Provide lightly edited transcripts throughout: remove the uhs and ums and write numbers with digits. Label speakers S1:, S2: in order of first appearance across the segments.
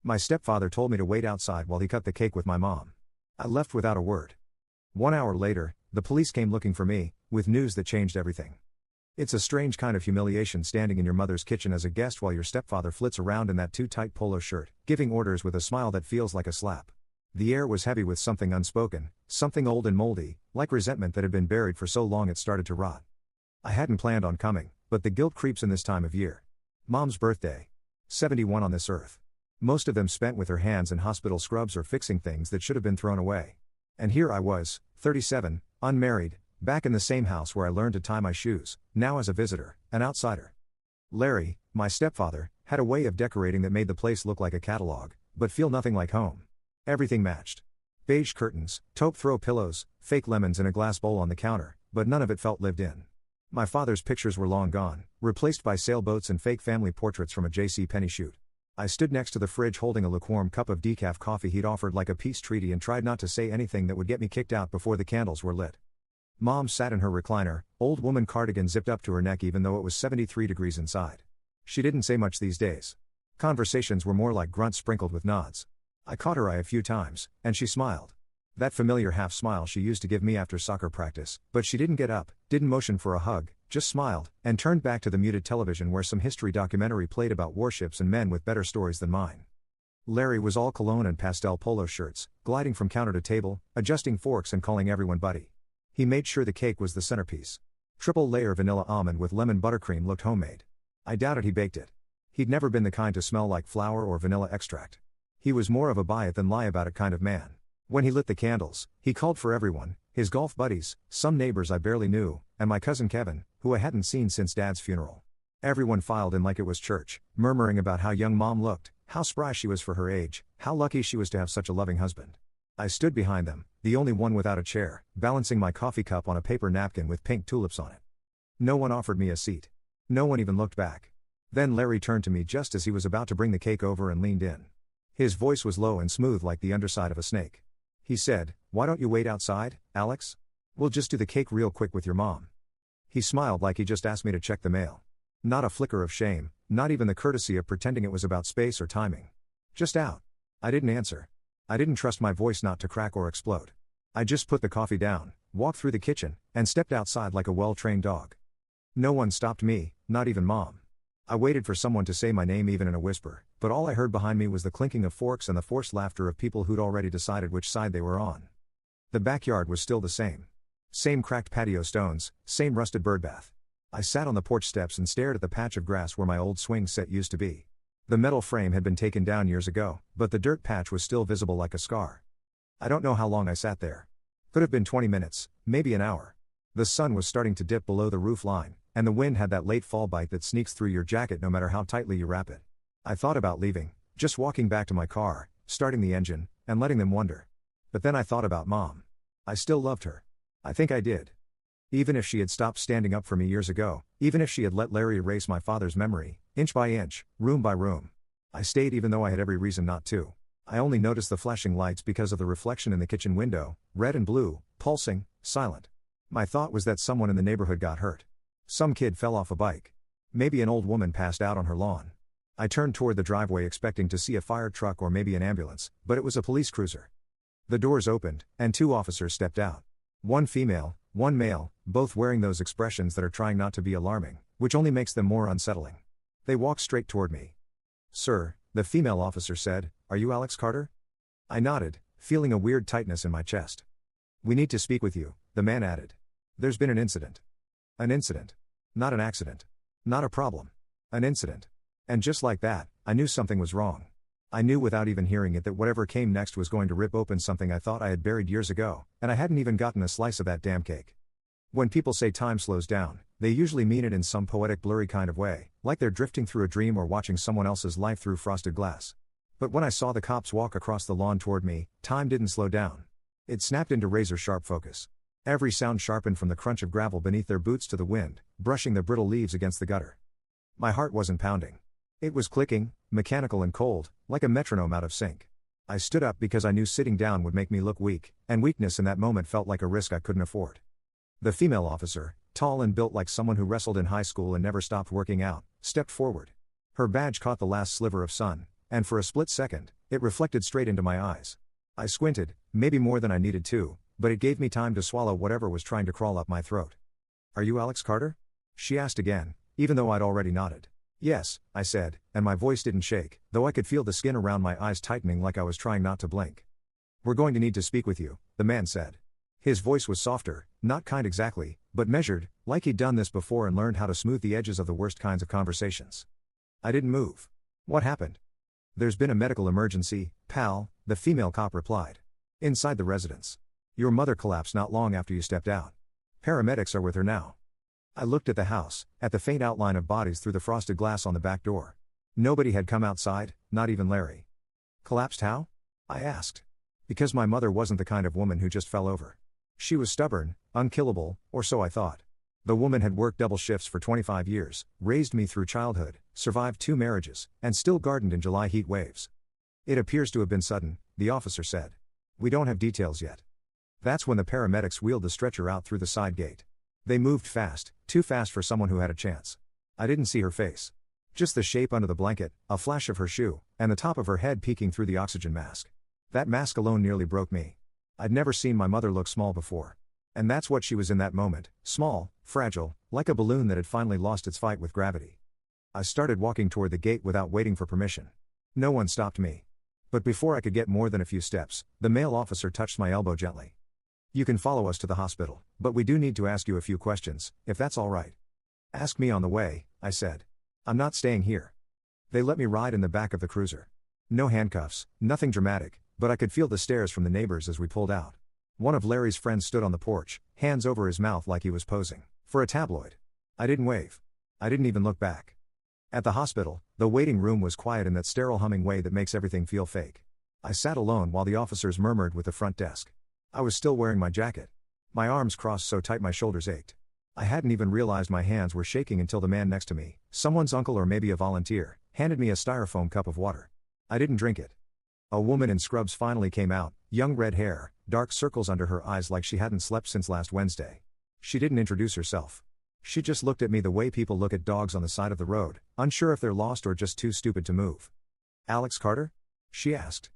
S1: My stepfather told me to wait outside while he cut the cake with my mom. I left without a word. 1 hour later, the police came looking for me, with news that changed everything. It's a strange kind of humiliation standing in your mother's kitchen as a guest while your stepfather flits around in that too tight polo shirt, giving orders with a smile that feels like a slap. The air was heavy with something unspoken, something old and moldy, like resentment that had been buried for so long it started to rot. I hadn't planned on coming, but the guilt creeps in this time of year. Mom's birthday. 71 on this earth. Most of them spent with her hands in hospital scrubs or fixing things that should have been thrown away. And here I was, 37, unmarried, back in the same house where I learned to tie my shoes, now as a visitor, an outsider. Larry, my stepfather, had a way of decorating that made the place look like a catalog, but feel nothing like home. Everything matched. Beige curtains, taupe throw pillows, fake lemons in a glass bowl on the counter, but none of it felt lived in. My father's pictures were long gone, replaced by sailboats and fake family portraits from a JCPenney shoot. I stood next to the fridge holding a lukewarm cup of decaf coffee he'd offered like a peace treaty and tried not to say anything that would get me kicked out before the candles were lit. Mom sat in her recliner, old woman cardigan zipped up to her neck even though it was 73 degrees inside. She didn't say much these days. Conversations were more like grunts sprinkled with nods. I caught her eye a few times, and she smiled. That familiar half smile she used to give me after soccer practice, but she didn't get up, didn't motion for a hug, just smiled, and turned back to the muted television where some history documentary played about warships and men with better stories than mine. Larry was all cologne and pastel polo shirts, gliding from counter to table, adjusting forks and calling everyone buddy. He made sure the cake was the centerpiece. Triple layer vanilla almond with lemon buttercream looked homemade. I doubted he baked it. He'd never been the kind to smell like flour or vanilla extract. He was more of a buy it than lie about it kind of man. When he lit the candles, he called for everyone, his golf buddies, some neighbors I barely knew, and my cousin Kevin, who I hadn't seen since Dad's funeral. Everyone filed in like it was church, murmuring about how young Mom looked, how spry she was for her age, how lucky she was to have such a loving husband. I stood behind them, the only one without a chair, balancing my coffee cup on a paper napkin with pink tulips on it. No one offered me a seat. No one even looked back. Then Larry turned to me just as he was about to bring the cake over and leaned in. His voice was low and smooth like the underside of a snake. He said, "Why don't you wait outside, Alex? We'll just do the cake real quick with your mom." He smiled like he just asked me to check the mail. Not a flicker of shame, not even the courtesy of pretending it was about space or timing. Just out. I didn't answer. I didn't trust my voice not to crack or explode. I just put the coffee down, walked through the kitchen, and stepped outside like a well-trained dog. No one stopped me, not even Mom. I waited for someone to say my name even in a whisper, but all I heard behind me was the clinking of forks and the forced laughter of people who'd already decided which side they were on. The backyard was still the same. Same cracked patio stones, same rusted birdbath. I sat on the porch steps and stared at the patch of grass where my old swing set used to be. The metal frame had been taken down years ago, but the dirt patch was still visible like a scar. I don't know how long I sat there. Could have been 20 minutes, maybe an hour. The sun was starting to dip below the roof line, and the wind had that late fall bite that sneaks through your jacket no matter how tightly you wrap it. I thought about leaving, just walking back to my car, starting the engine, and letting them wonder. But then I thought about Mom. I still loved her. I think I did. Even if she had stopped standing up for me years ago, even if she had let Larry erase my father's memory, inch by inch, room by room. I stayed even though I had every reason not to. I only noticed the flashing lights because of the reflection in the kitchen window, red and blue, pulsing, silent. My thought was that someone in the neighborhood got hurt. Some kid fell off a bike. Maybe an old woman passed out on her lawn. I turned toward the driveway expecting to see a fire truck or maybe an ambulance, but it was a police cruiser. The doors opened, and 2 officers stepped out. One female, one male, both wearing those expressions that are trying not to be alarming, which only makes them more unsettling. They walked straight toward me. "Sir," the female officer said, "are you Alex Carter?" I nodded, feeling a weird tightness in my chest. "We need to speak with you," the man added. "There's been an incident." An incident. Not an accident. Not a problem. An incident. And just like that, I knew something was wrong. I knew without even hearing it that whatever came next was going to rip open something I thought I had buried years ago, and I hadn't even gotten a slice of that damn cake. When people say time slows down, they usually mean it in some poetic blurry kind of way, like they're drifting through a dream or watching someone else's life through frosted glass. But when I saw the cops walk across the lawn toward me, time didn't slow down. It snapped into razor-sharp focus. Every sound sharpened from the crunch of gravel beneath their boots to the wind, brushing the brittle leaves against the gutter. My heart wasn't pounding. It was clicking, mechanical and cold, like a metronome out of sync. I stood up because I knew sitting down would make me look weak, and weakness in that moment felt like a risk I couldn't afford. The female officer, tall and built like someone who wrestled in high school and never stopped working out, stepped forward. Her badge caught the last sliver of sun, and for a split second, it reflected straight into my eyes. I squinted, maybe more than I needed to, but it gave me time to swallow whatever was trying to crawl up my throat. "Are you Alex Carter?" she asked again, even though I'd already nodded. "Yes," I said, and my voice didn't shake, though I could feel the skin around my eyes tightening like I was trying not to blink. "We're going to need to speak with you," the man said. His voice was softer, not kind exactly, but measured, like he'd done this before and learned how to smooth the edges of the worst kinds of conversations. I didn't move. "What happened?" "There's been a medical emergency, pal," the female cop replied. "Inside the residence. Your mother collapsed not long after you stepped out. Paramedics are with her now." I looked at the house, at the faint outline of bodies through the frosted glass on the back door. Nobody had come outside, not even Larry. "Collapsed how?" I asked. "Because my mother wasn't the kind of woman who just fell over. She was stubborn, unkillable, or so I thought. The woman had worked double shifts for 25 years, raised me through childhood, survived 2 marriages, and still gardened in July heat waves. It appears to have been sudden," the officer said. "We don't have details yet." That's when the paramedics wheeled the stretcher out through the side gate. They moved fast, too fast for someone who had a chance. I didn't see her face. Just the shape under the blanket, a flash of her shoe, and the top of her head peeking through the oxygen mask. That mask alone nearly broke me. I'd never seen my mother look small before. And that's what she was in that moment, small, fragile, like a balloon that had finally lost its fight with gravity. I started walking toward the gate without waiting for permission. No one stopped me. But before I could get more than a few steps, the male officer touched my elbow gently. "You can follow us to the hospital, but we do need to ask you a few questions, if that's all right." "Ask me on the way," I said. "I'm not staying here." They let me ride in the back of the cruiser. No handcuffs, nothing dramatic, but I could feel the stares from the neighbors as we pulled out. One of Larry's friends stood on the porch, hands over his mouth like he was posing for a tabloid. I didn't wave. I didn't even look back. At the hospital, the waiting room was quiet in that sterile humming way that makes everything feel fake. I sat alone while the officers murmured with the front desk. I was still wearing my jacket. My arms crossed so tight my shoulders ached. I hadn't even realized my hands were shaking until the man next to me, someone's uncle or maybe a volunteer, handed me a styrofoam cup of water. I didn't drink it. A woman in scrubs finally came out, young red hair, dark circles under her eyes like she hadn't slept since last Wednesday. She didn't introduce herself. She just looked at me the way people look at dogs on the side of the road, unsure if they're lost or just too stupid to move. "Alex Carter?" she asked.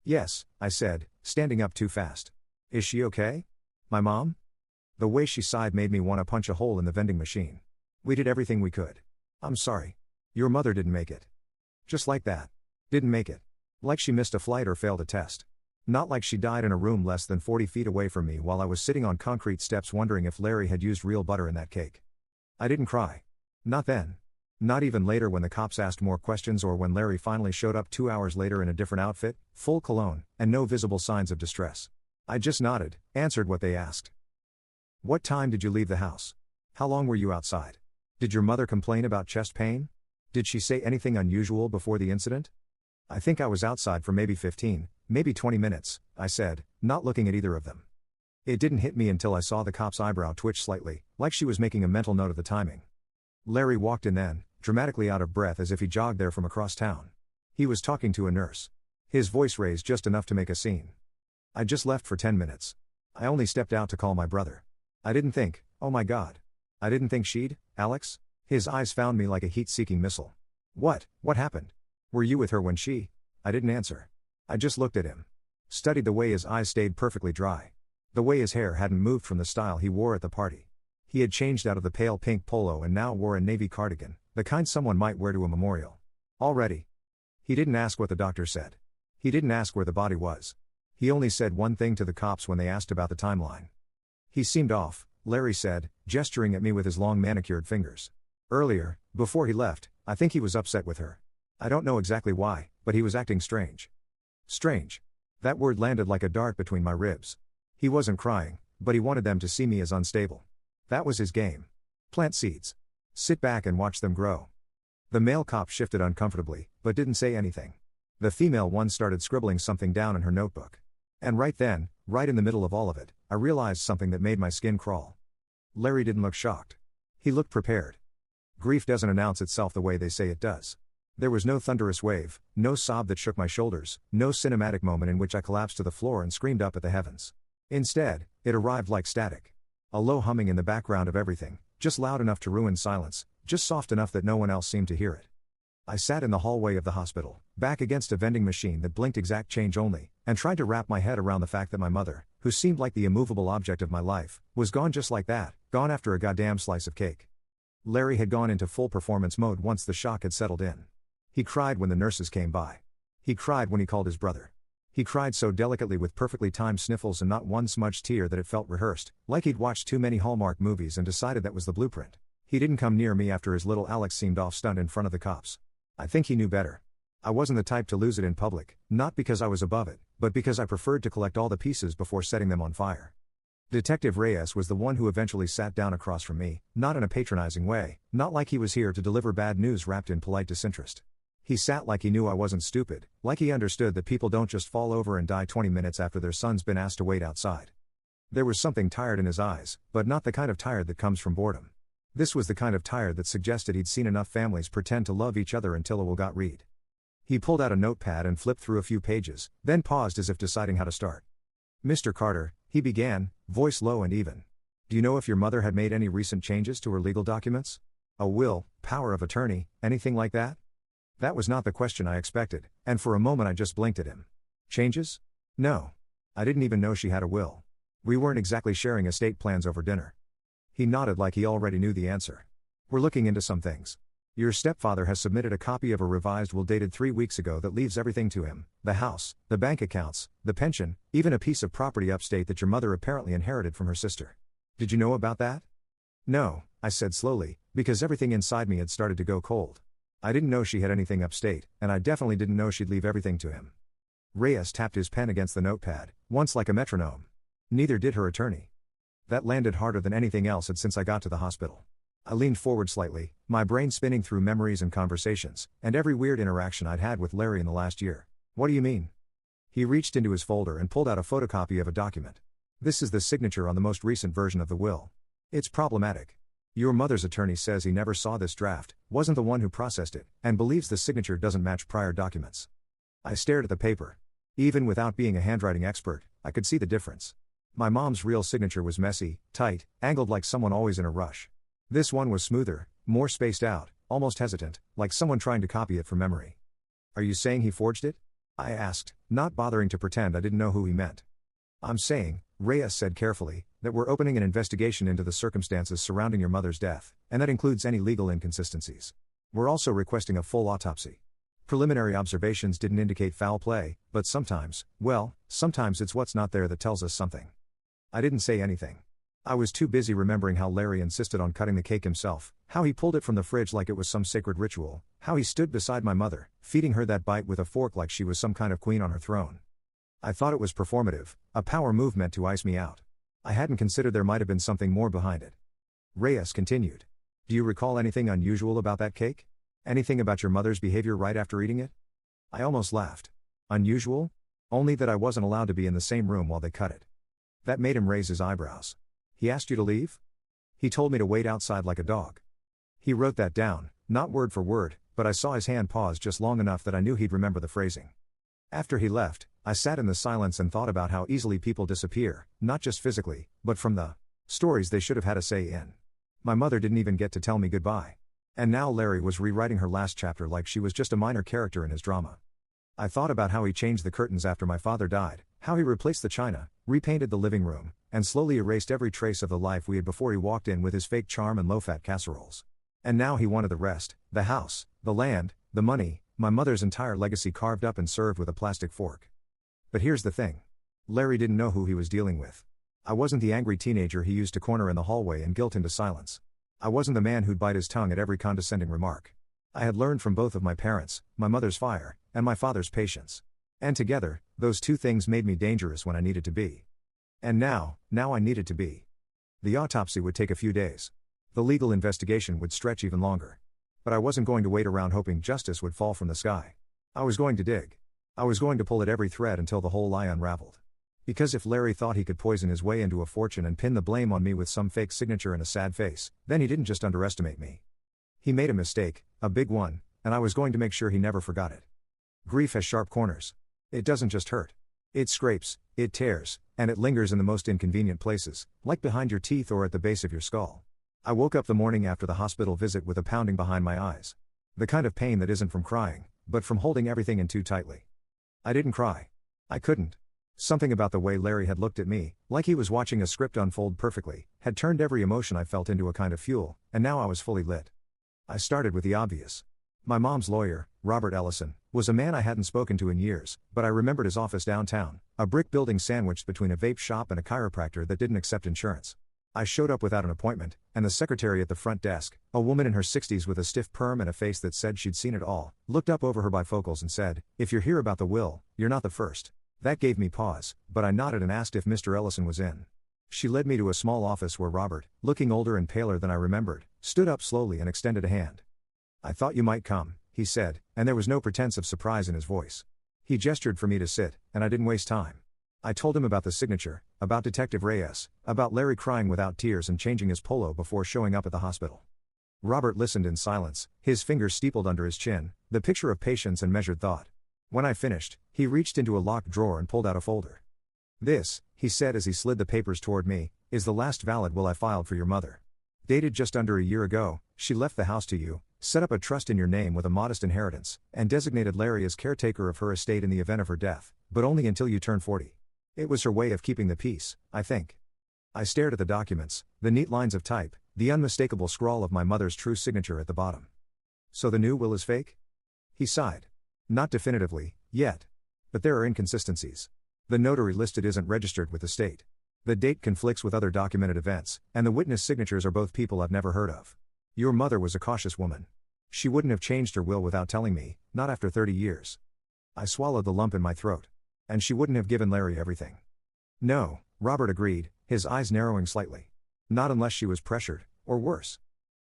S1: "Yes," I said, standing up too fast. "Is she okay? My mom?" The way she sighed made me want to punch a hole in the vending machine. "We did everything we could. I'm sorry. Your mother didn't make it." Just like that. Didn't make it. Like she missed a flight or failed a test. Not like she died in a room less than 40 feet away from me while I was sitting on concrete steps wondering if Larry had used real butter in that cake. I didn't cry. Not then. Not even later when the cops asked more questions or when Larry finally showed up 2 hours later in a different outfit, full cologne, and no visible signs of distress. I just nodded, answered what they asked. "What time did you leave the house? How long were you outside? Did your mother complain about chest pain? Did she say anything unusual before the incident?" "I think I was outside for maybe 15, maybe 20 minutes, I said, not looking at either of them. It didn't hit me until I saw the cop's eyebrow twitch slightly, like she was making a mental note of the timing. Larry walked in then, dramatically out of breath as if he jogged there from across town. He was talking to a nurse. His voice raised just enough to make a scene. "I just left for 10 minutes. I only stepped out to call my brother. I didn't think, oh my God. I didn't think she'd, Alex?" His eyes found me like a heat-seeking missile. What happened? Were you with her when she?" I didn't answer. I just looked at him. Studied the way his eyes stayed perfectly dry. The way his hair hadn't moved from the style he wore at the party. He had changed out of the pale pink polo and now wore a navy cardigan, the kind someone might wear to a memorial. Already. He didn't ask what the doctor said. He didn't ask where the body was. He only said one thing to the cops when they asked about the timeline. "He seemed off," Larry said, gesturing at me with his long manicured fingers. "Earlier, before he left, I think he was upset with her. I don't know exactly why, but he was acting strange." Strange. That word landed like a dart between my ribs. He wasn't crying, but he wanted them to see me as unstable. That was his game. Plant seeds. Sit back and watch them grow. The male cop shifted uncomfortably, but didn't say anything. The female one started scribbling something down in her notebook. And right then, right in the middle of all of it, I realized something that made my skin crawl. Larry didn't look shocked. He looked prepared. Grief doesn't announce itself the way they say it does. There was no thunderous wave, no sob that shook my shoulders, no cinematic moment in which I collapsed to the floor and screamed up at the heavens. Instead, it arrived like static. A low humming in the background of everything, just loud enough to ruin silence, just soft enough that no one else seemed to hear it. I sat in the hallway of the hospital, back against a vending machine that blinked exact change only, and tried to wrap my head around the fact that my mother, who seemed like the immovable object of my life, was gone just like that, gone after a goddamn slice of cake. Larry had gone into full performance mode once the shock had settled in. He cried when the nurses came by. He cried when he called his brother. He cried so delicately with perfectly timed sniffles and not one smudged tear that it felt rehearsed, like he'd watched too many Hallmark movies and decided that was the blueprint. He didn't come near me after his little Alex seemed off stunned in front of the cops. I think he knew better. I wasn't the type to lose it in public, not because I was above it, but because I preferred to collect all the pieces before setting them on fire. Detective Reyes was the one who eventually sat down across from me, not in a patronizing way, not like he was here to deliver bad news wrapped in polite disinterest. He sat like he knew I wasn't stupid, like he understood that people don't just fall over and die 20 minutes after their son's been asked to wait outside. There was something tired in his eyes, but not the kind of tired that comes from boredom. This was the kind of tired that suggested he'd seen enough families pretend to love each other until it will got read. He pulled out a notepad and flipped through a few pages, then paused as if deciding how to start. "Mr. Carter," he began, voice low and even. "Do you know if your mother had made any recent changes to her legal documents? A will, power of attorney, anything like that?" That was not the question I expected, and for a moment I just blinked at him. Changes? No. I didn't even know she had a will. We weren't exactly sharing estate plans over dinner. He nodded like he already knew the answer. "We're looking into some things. Your stepfather has submitted a copy of a revised will dated 3 weeks ago that leaves everything to him, the house, the bank accounts, the pension, even a piece of property upstate that your mother apparently inherited from her sister. Did you know about that?" "No," I said slowly, because everything inside me had started to go cold. I didn't know she had anything upstate, and I definitely didn't know she'd leave everything to him. Reyes tapped his pen against the notepad, once like a metronome. "Neither did her attorney." That landed harder than anything else had since I got to the hospital. I leaned forward slightly, my brain spinning through memories and conversations, and every weird interaction I'd had with Larry in the last year. "What do you mean?" He reached into his folder and pulled out a photocopy of a document. "This is the signature on the most recent version of the will. It's problematic. Your mother's attorney says he never saw this draft, wasn't the one who processed it, and believes the signature doesn't match prior documents." I stared at the paper. Even without being a handwriting expert, I could see the difference. My mom's real signature was messy, tight, angled like someone always in a rush. This one was smoother, more spaced out, almost hesitant, like someone trying to copy it from memory. "Are you saying he forged it?" I asked, not bothering to pretend I didn't know who he meant. "I'm saying," Reyes said carefully, "that we're opening an investigation into the circumstances surrounding your mother's death, and that includes any legal inconsistencies. We're also requesting a full autopsy. Preliminary observations didn't indicate foul play, but sometimes, well, sometimes it's what's not there that tells us something." I didn't say anything. I was too busy remembering how Larry insisted on cutting the cake himself, how he pulled it from the fridge like it was some sacred ritual, how he stood beside my mother, feeding her that bite with a fork like she was some kind of queen on her throne. I thought it was performative, a power move meant to ice me out. I hadn't considered there might have been something more behind it. Reyes continued. "Do you recall anything unusual about that cake? Anything about your mother's behavior right after eating it?" I almost laughed. "Unusual? Only that I wasn't allowed to be in the same room while they cut it." That made him raise his eyebrows. "He asked you to leave?" "He told me to wait outside like a dog." He wrote that down, not word for word, but I saw his hand pause just long enough that I knew he'd remember the phrasing. After he left, I sat in the silence and thought about how easily people disappear, not just physically, but from the stories they should have had a say in. My mother didn't even get to tell me goodbye. And now Larry was rewriting her last chapter like she was just a minor character in his drama. I thought about how he changed the curtains after my father died, how he replaced the china, repainted the living room, and slowly erased every trace of the life we had before he walked in with his fake charm and low-fat casseroles. And now he wanted the rest, the house, the land, the money, my mother's entire legacy carved up and served with a plastic fork. But here's the thing. Larry didn't know who he was dealing with. I wasn't the angry teenager he used to corner in the hallway and guilt into silence. I wasn't the man who'd bite his tongue at every condescending remark. I had learned from both of my parents, my mother's fire, and my father's patience. And together, those two things made me dangerous when I needed to be. And now I needed to be. The autopsy would take a few days. The legal investigation would stretch even longer. But I wasn't going to wait around hoping justice would fall from the sky. I was going to dig. I was going to pull at every thread until the whole lie unraveled. Because if Larry thought he could poison his way into a fortune and pin the blame on me with some fake signature and a sad face, then he didn't just underestimate me. He made a mistake, a big one, and I was going to make sure he never forgot it. Grief has sharp corners. It doesn't just hurt. It scrapes, it tears, and it lingers in the most inconvenient places, like behind your teeth or at the base of your skull. I woke up the morning after the hospital visit with a pounding behind my eyes. The kind of pain that isn't from crying, but from holding everything in too tightly. I didn't cry. I couldn't. Something about the way Larry had looked at me, like he was watching a script unfold perfectly, had turned every emotion I felt into a kind of fuel, and now I was fully lit. I started with the obvious. My mom's lawyer, Robert Ellison, was a man I hadn't spoken to in years, but I remembered his office downtown, a brick building sandwiched between a vape shop and a chiropractor that didn't accept insurance. I showed up without an appointment, and the secretary at the front desk, a woman in her 60s with a stiff perm and a face that said she'd seen it all, looked up over her bifocals and said, "If you're here about the will, you're not the first." That gave me pause, but I nodded and asked if Mr. Ellison was in. She led me to a small office where Robert, looking older and paler than I remembered, stood up slowly and extended a hand. "I thought you might come," he said, and there was no pretense of surprise in his voice. He gestured for me to sit, and I didn't waste time. I told him about the signature, about Detective Reyes, about Larry crying without tears and changing his polo before showing up at the hospital. Robert listened in silence, his fingers steepled under his chin, the picture of patience and measured thought. When I finished, he reached into a locked drawer and pulled out a folder. "This," he said as he slid the papers toward me, "is the last valid will I filed for your mother. Dated just under a year ago, she left the house to you, set up a trust in your name with a modest inheritance, and designated Larry as caretaker of her estate in the event of her death, but only until you turn 40. It was her way of keeping the peace, I think." I stared at the documents, the neat lines of type, the unmistakable scrawl of my mother's true signature at the bottom. "So the new will is fake?" He sighed. "Not definitively, yet. But there are inconsistencies. The notary listed isn't registered with the state. The date conflicts with other documented events, and the witness signatures are both people I've never heard of. Your mother was a cautious woman. She wouldn't have changed her will without telling me, not after 30 years. I swallowed the lump in my throat. And she wouldn't have given Larry everything. No, Robert agreed, his eyes narrowing slightly. Not unless she was pressured, or worse.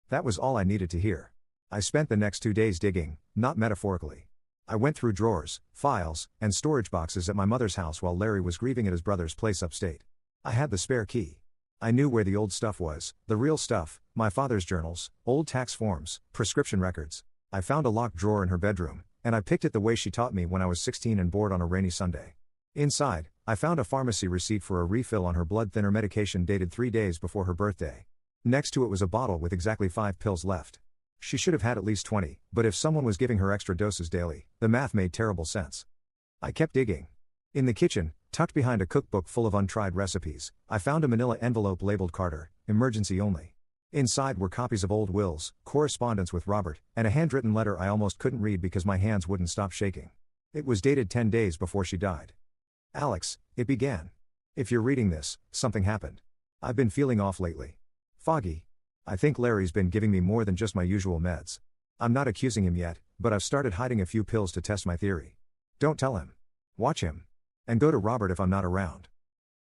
S1: That was all I needed to hear. I spent the next 2 days digging, not metaphorically. I went through drawers, files, and storage boxes at my mother's house while Larry was grieving at his brother's place upstate. I had the spare key. I knew where the old stuff was, the real stuff, my father's journals, old tax forms, prescription records. I found a locked drawer in her bedroom, and I picked it the way she taught me when I was 16 and bored on a rainy Sunday. Inside, I found a pharmacy receipt for a refill on her blood thinner medication dated 3 days before her birthday. Next to it was a bottle with exactly 5 pills left. She should have had at least 20, but if someone was giving her extra doses daily, the math made terrible sense. I kept digging. In the kitchen, tucked behind a cookbook full of untried recipes, I found a manila envelope labeled Carter, emergency only. Inside were copies of old wills, correspondence with Robert, and a handwritten letter I almost couldn't read because my hands wouldn't stop shaking. It was dated 10 days before she died. "Alex," it began. "If you're reading this, something happened. I've been feeling off lately. Foggy. I think Larry's been giving me more than just my usual meds. I'm not accusing him yet, but I've started hiding a few pills to test my theory. Don't tell him. Watch him. And go to Robert if I'm not around."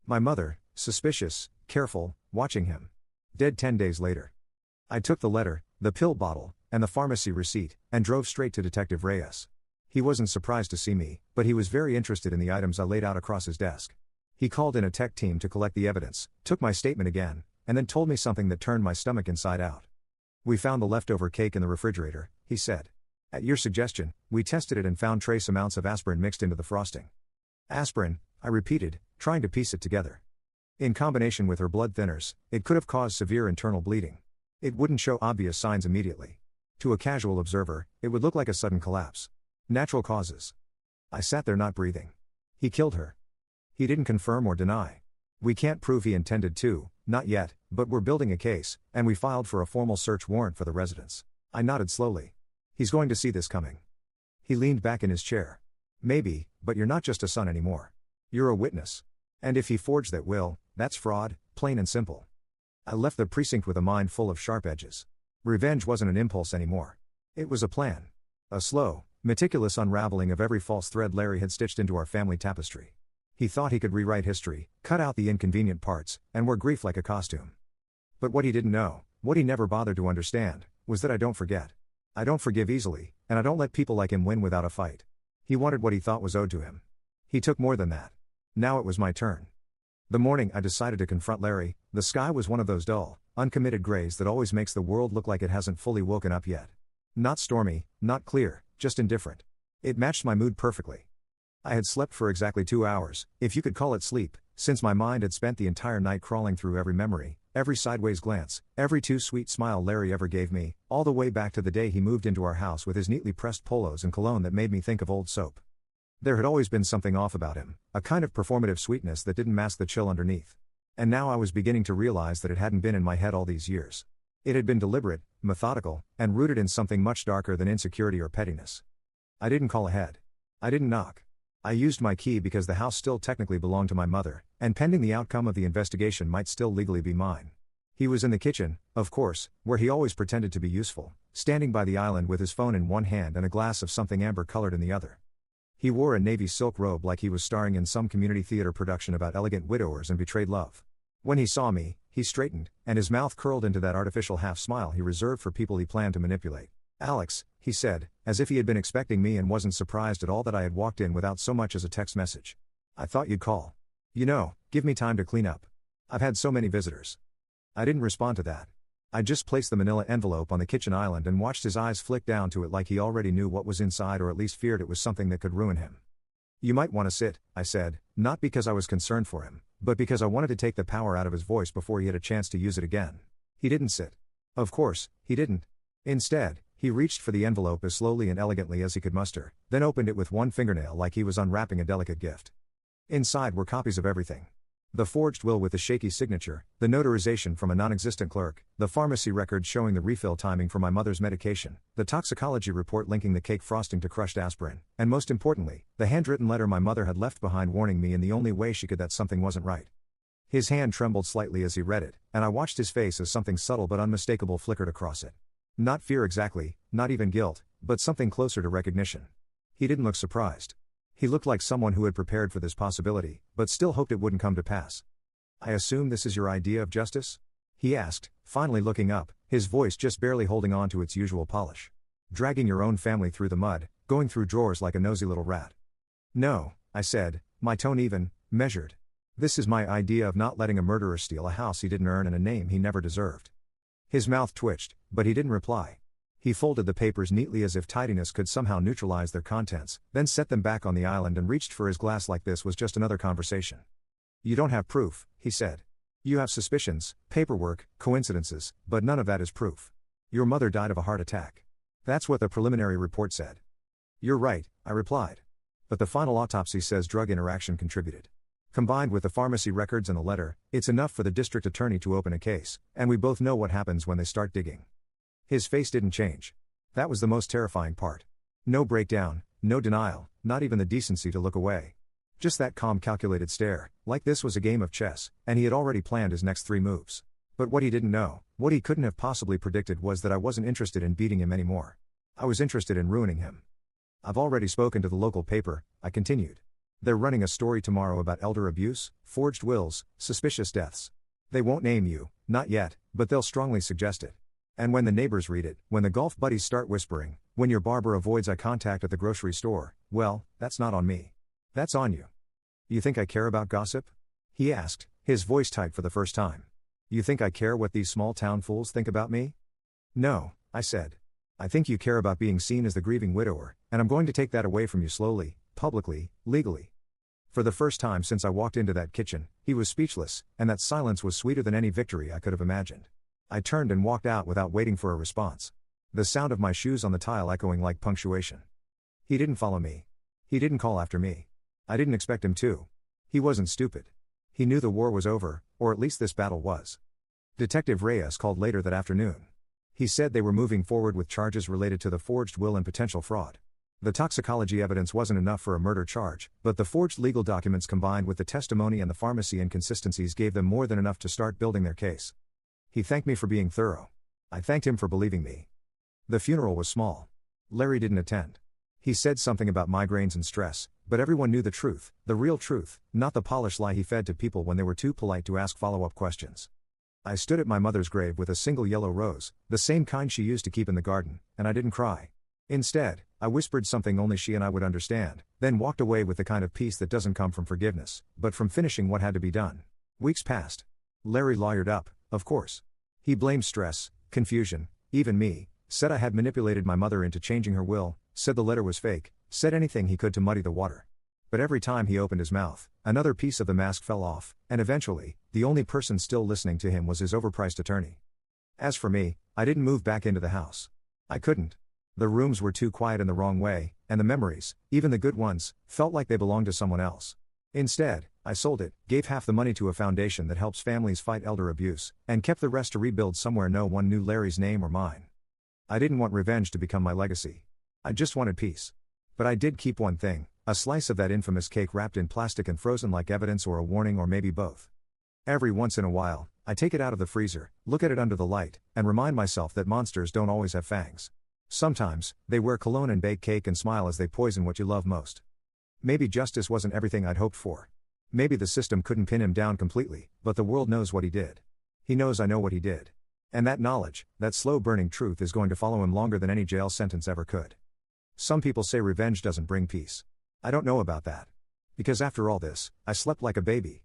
S1: My mother, suspicious, careful, watching him. Dead 10 days later. I took the letter, the pill bottle, and the pharmacy receipt, and drove straight to Detective Reyes. He wasn't surprised to see me, but he was very interested in the items I laid out across his desk. He called in a tech team to collect the evidence, took my statement again, and then told me something that turned my stomach inside out. "We found the leftover cake in the refrigerator," he said. "At your suggestion, we tested it and found trace amounts of aspirin mixed into the frosting." "Aspirin," I repeated, trying to piece it together. "In combination with her blood thinners, it could have caused severe internal bleeding. It wouldn't show obvious signs immediately. To a casual observer, it would look like a sudden collapse. Natural causes." I sat there not breathing. "He killed her." He didn't confirm or deny. "We can't prove he intended to, not yet, but we're building a case, and we filed for a formal search warrant for the residence." I nodded slowly. "He's going to see this coming." He leaned back in his chair. "Maybe, but you're not just a son anymore. You're a witness. And if he forged that will, that's fraud, plain and simple." I left the precinct with a mind full of sharp edges. Revenge wasn't an impulse anymore. It was a plan. A slow, meticulous unraveling of every false thread Larry had stitched into our family tapestry. He thought he could rewrite history, cut out the inconvenient parts, and wear grief like a costume. But what he didn't know, what he never bothered to understand, was that I don't forget. I don't forgive easily, and I don't let people like him win without a fight. He wanted what he thought was owed to him. He took more than that. Now it was my turn. The morning I decided to confront Larry, the sky was one of those dull, uncommitted grays that always makes the world look like it hasn't fully woken up yet. Not stormy, not clear, just indifferent. It matched my mood perfectly. I had slept for exactly 2 hours, if you could call it sleep, since my mind had spent the entire night crawling through every memory, every sideways glance, every too sweet smile Larry ever gave me, all the way back to the day he moved into our house with his neatly pressed polos and cologne that made me think of old soap. There had always been something off about him, a kind of performative sweetness that didn't mask the chill underneath. And now I was beginning to realize that it hadn't been in my head all these years. It had been deliberate, methodical, and rooted in something much darker than insecurity or pettiness. I didn't call ahead. I didn't knock. I used my key because the house still technically belonged to my mother, and pending the outcome of the investigation might still legally be mine. He was in the kitchen, of course, where he always pretended to be useful, standing by the island with his phone in one hand and a glass of something amber-colored in the other. He wore a navy silk robe like he was starring in some community theater production about elegant widowers and betrayed love. When he saw me, he straightened, and his mouth curled into that artificial half-smile he reserved for people he planned to manipulate. "Alex," he said, as if he had been expecting me and wasn't surprised at all that I had walked in without so much as a text message. "I thought you'd call. You know, give me time to clean up. I've had so many visitors." I didn't respond to that. I just placed the manila envelope on the kitchen island and watched his eyes flick down to it like he already knew what was inside or at least feared it was something that could ruin him. "You might want to sit," I said, not because I was concerned for him, but because I wanted to take the power out of his voice before he had a chance to use it again. He didn't sit. Of course, he didn't. Instead, he reached for the envelope as slowly and elegantly as he could muster, then opened it with one fingernail like he was unwrapping a delicate gift. Inside were copies of everything. The forged will with the shaky signature, the notarization from a non-existent clerk, the pharmacy record showing the refill timing for my mother's medication, the toxicology report linking the cake frosting to crushed aspirin, and most importantly, the handwritten letter my mother had left behind warning me in the only way she could that something wasn't right. His hand trembled slightly as he read it, and I watched his face as something subtle but unmistakable flickered across it. Not fear exactly, not even guilt, but something closer to recognition. He didn't look surprised. He looked like someone who had prepared for this possibility, but still hoped it wouldn't come to pass. "I assume this is your idea of justice?" he asked, finally looking up, his voice just barely holding on to its usual polish. "Dragging your own family through the mud, going through drawers like a nosy little rat." "No," I said, my tone even, measured. "This is my idea of not letting a murderer steal a house he didn't earn and a name he never deserved." His mouth twitched, but he didn't reply. He folded the papers neatly as if tidiness could somehow neutralize their contents, then set them back on the island and reached for his glass like this was just another conversation. "You don't have proof," he said. "You have suspicions, paperwork, coincidences, but none of that is proof. Your mother died of a heart attack. That's what the preliminary report said." "You're right," I replied. "But the final autopsy says drug interaction contributed. Combined with the pharmacy records and the letter, it's enough for the district attorney to open a case, and we both know what happens when they start digging." His face didn't change. That was the most terrifying part. No breakdown, no denial, not even the decency to look away. Just that calm calculated stare, like this was a game of chess, and he had already planned his next 3 moves. But what he didn't know, what he couldn't have possibly predicted was that I wasn't interested in beating him anymore. I was interested in ruining him. "I've already spoken to the local paper," I continued. "They're running a story tomorrow about elder abuse, forged wills, suspicious deaths. They won't name you, not yet, but they'll strongly suggest it. And when the neighbors read it, when the golf buddies start whispering, when your barber avoids eye contact at the grocery store, well, that's not on me. That's on you." "You think I care about gossip?" he asked, his voice tight for the first time. "You think I care what these small-town fools think about me?" "No," I said. "I think you care about being seen as the grieving widower, and I'm going to take that away from you slowly, publicly, legally." For the first time since I walked into that kitchen, he was speechless, and that silence was sweeter than any victory I could have imagined. I turned and walked out without waiting for a response. The sound of my shoes on the tile echoing like punctuation. He didn't follow me. He didn't call after me. I didn't expect him to. He wasn't stupid. He knew the war was over, or at least this battle was. Detective Reyes called later that afternoon. He said they were moving forward with charges related to the forged will and potential fraud. The toxicology evidence wasn't enough for a murder charge, but the forged legal documents combined with the testimony and the pharmacy inconsistencies gave them more than enough to start building their case. He thanked me for being thorough. I thanked him for believing me. The funeral was small. Larry didn't attend. He said something about migraines and stress, but everyone knew the truth, the real truth, not the polished lie he fed to people when they were too polite to ask follow-up questions. I stood at my mother's grave with a single yellow rose, the same kind she used to keep in the garden, and I didn't cry. Instead, I whispered something only she and I would understand, then walked away with the kind of peace that doesn't come from forgiveness, but from finishing what had to be done. Weeks passed. Larry lawyered up, of course. He blamed stress, confusion, even me, said I had manipulated my mother into changing her will, said the letter was fake, said anything he could to muddy the water. But every time he opened his mouth, another piece of the mask fell off, and eventually, the only person still listening to him was his overpriced attorney. As for me, I didn't move back into the house. I couldn't. The rooms were too quiet in the wrong way, and the memories, even the good ones, felt like they belonged to someone else. Instead, I sold it, gave half the money to a foundation that helps families fight elder abuse, and kept the rest to rebuild somewhere no one knew Larry's name or mine. I didn't want revenge to become my legacy. I just wanted peace. But I did keep one thing, a slice of that infamous cake wrapped in plastic and frozen like evidence or a warning or maybe both. Every once in a while, I take it out of the freezer, look at it under the light, and remind myself that monsters don't always have fangs. Sometimes, they wear cologne and bake cake and smile as they poison what you love most. Maybe justice wasn't everything I'd hoped for. Maybe the system couldn't pin him down completely, but the world knows what he did. He knows I know what he did. And that knowledge, that slow-burning truth is going to follow him longer than any jail sentence ever could. Some people say revenge doesn't bring peace. I don't know about that. Because after all this, I slept like a baby.